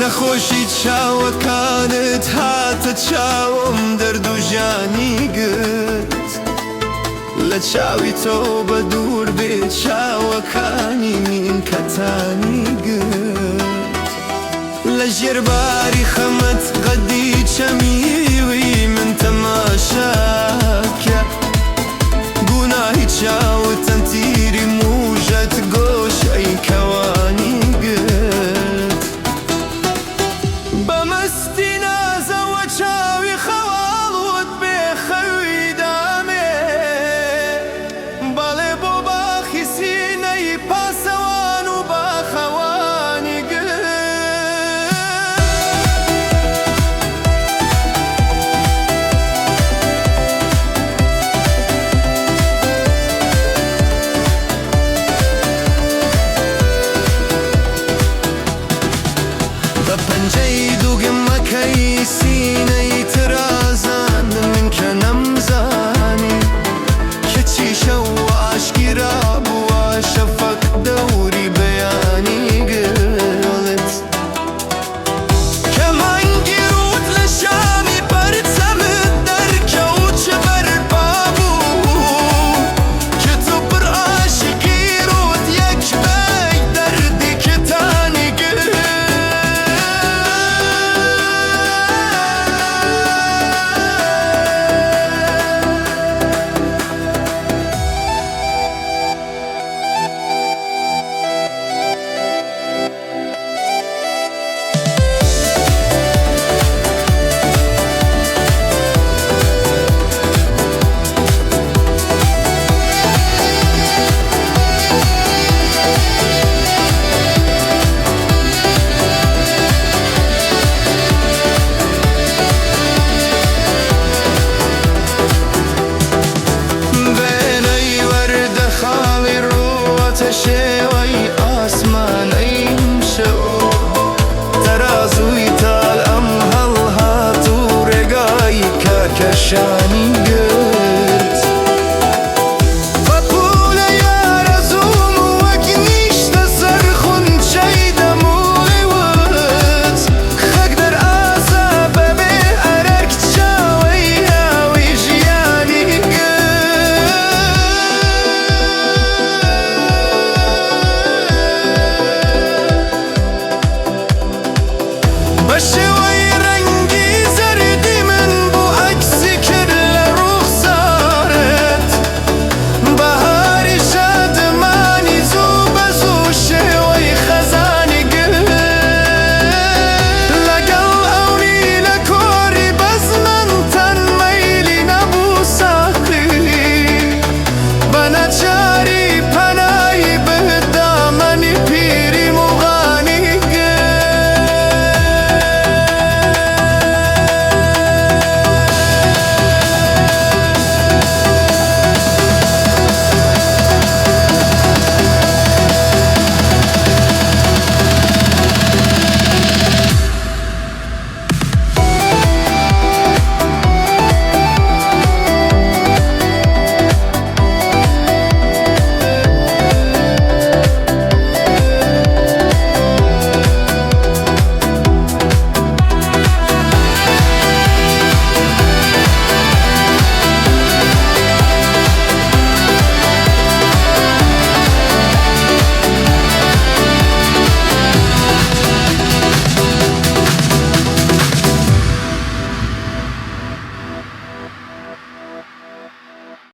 نەخۆشی چاوەکانت هاتە چاوم دەرد و ژانی گرت لە چاوی تۆ بە دوور بێ چاوەکانی من کەتانی گرت لە ژێرباری خەمەت قەدی چەمیوی من تەماشاکە گوناهی چاوت تەنتیری موژەت گۆشەی کەوانی گرت بەمەستی نازەوە چاوی خەواڵوت بێ خەوی دامێ بەڵێ بۆ باخی سینەی پاسەوان و باخەوانی گرت بە پەنجەی دووگمەکەی سینەی ترازان من کە نەمزانی کە چیشە و ئاشکرا بووە شەفەق دەوری بەیانی گرت کە مانگی ڕوت لە شامی پەرچەمت دەرکەوت چ بەرپا بوو کە تۆ پڕ ئاشکی ڕوت یەک بەی دەردی کتانی گرت شێوەی ئاسمانەی شەو تەرازووی تاڵ ئەم هەڵهات و ڕێگای کاکەشانی گرت بە پولە یارەزووم وەک نیشتە سەر خونچەی دەمووی وت خەک دەرئاسا بەبێ ئەرەک چاوەی هاوی ژیانی گرت